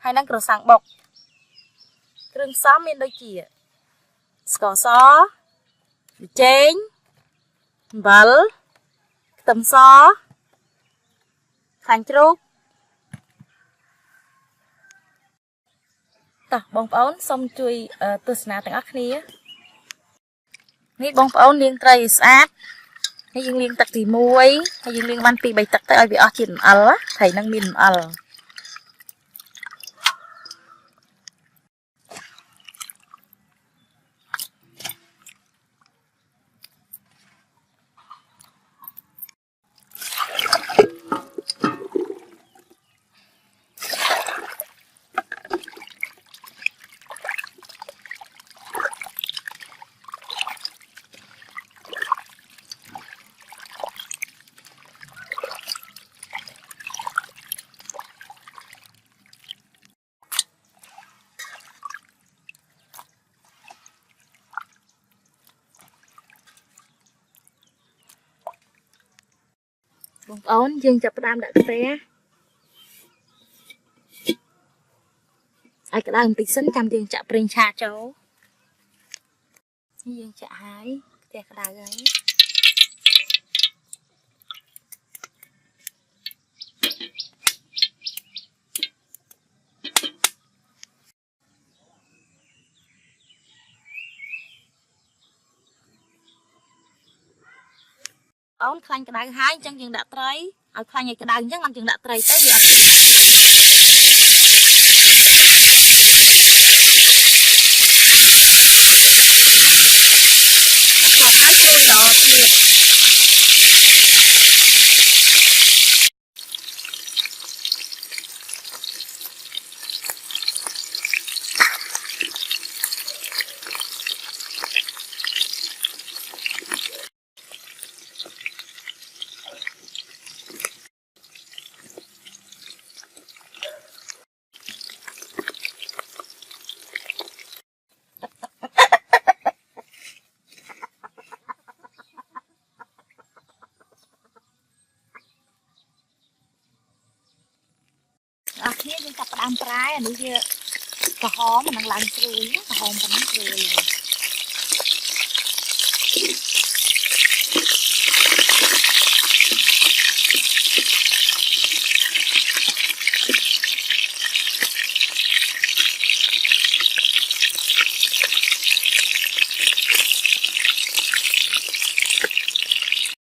hai năng cửa sang bọc rừng xóm bên đôi chỉ sò xó chén bẩn tầm xó thành trúc ta bông áo xong chui từ sna tầng ác ní ní bông áo liên tray sát hay dương liên tắc thì muối hay dương liên văn pi bày tắc tới ai bị ở trên al á thầy năng min al bông áo dương chập đam đã té ai cái đang tí sân chăm dương chạm prin cha cháu dương chạ hái té cái đá gáy áo khanh cái đá hái chẳng chừng đã trái áo khanh cái đá chắc làm chừng đã trái tới vì còn hái thôi đó thì kia chúng ta đam trái à, kia cà hóm mà đang làm rồi cà hóm mà nó rồi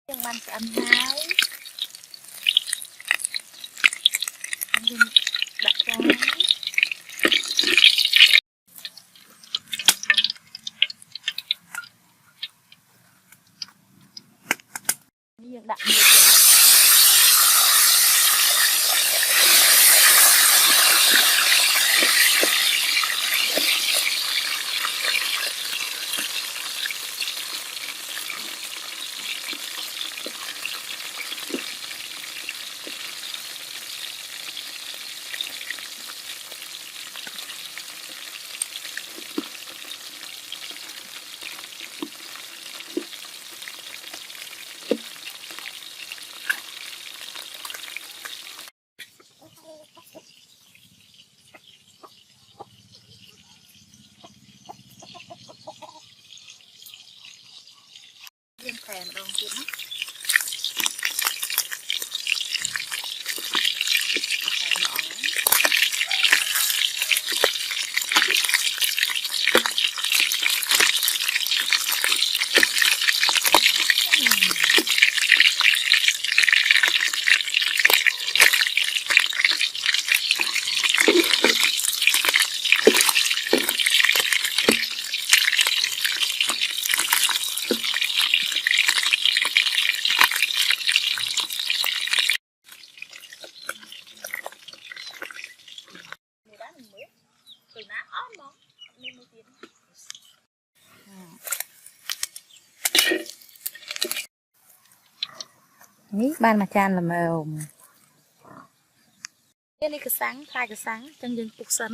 nhưng mà ăn hái đặt trái đặt riêng thèm đồng kia đó. Ní ban mà chan là mềm cái này cái sáng khai cái sáng chân dân phục sắn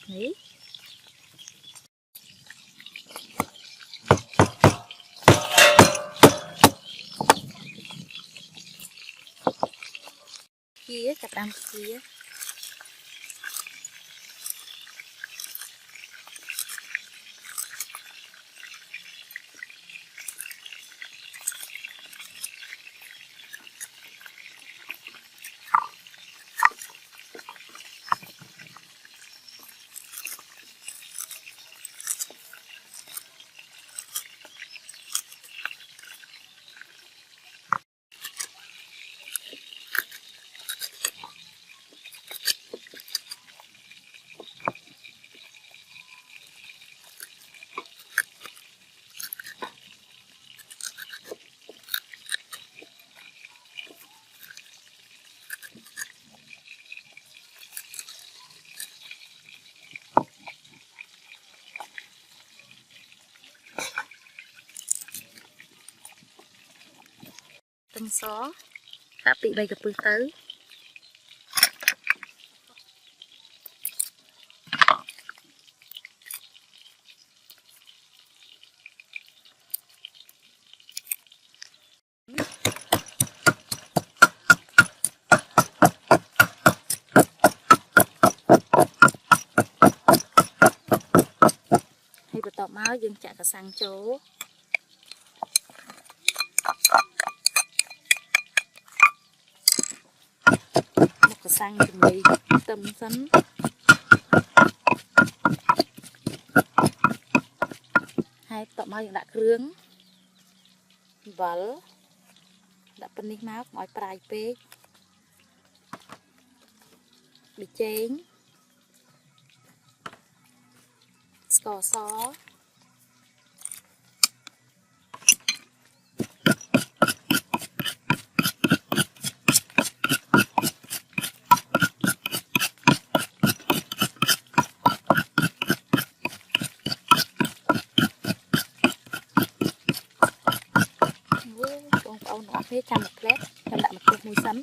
ní chia chặt đam chia tâm xó đã bị bay gặp bự tới hay bật tỏ máu dương chạy cả sang chỗ một cái sang chuẩn bị tâm sắn hai tỏ máu dương đã rướng vỡ đã phân đi máu mọi prai pê bị chén cỏ xó con ôn nó phía trong một lát trong lại một cục muối sắn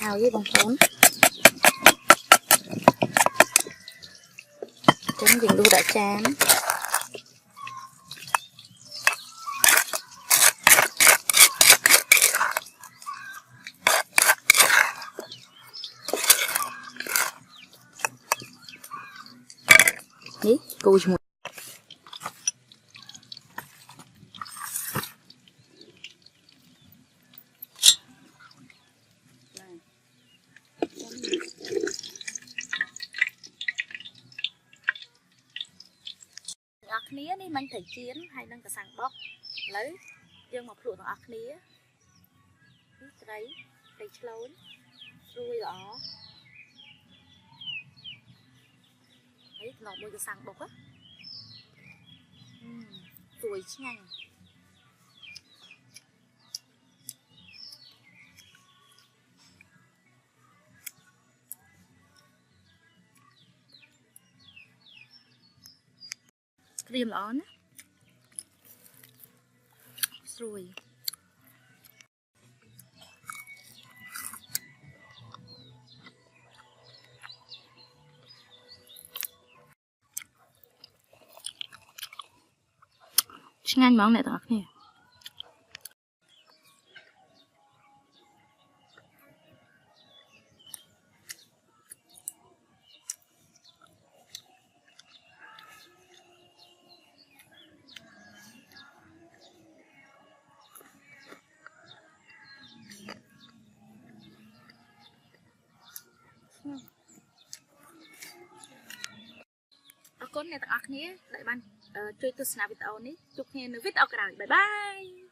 hào với bông phốn chấm dừng đu đã chán ý cùi một khía đi mình thấy chiến hay nâng cả sang bóc lấy dương một lụa thằng khía đấy thấy lâu rồi đó đấy nó mới cái sang bóc á tuổi nhanh cream on rồi nhanh món này thật nè con này tặng ác nhé đại ban chơi tôi snap video này chụp nghe nó viết ao cái bye bye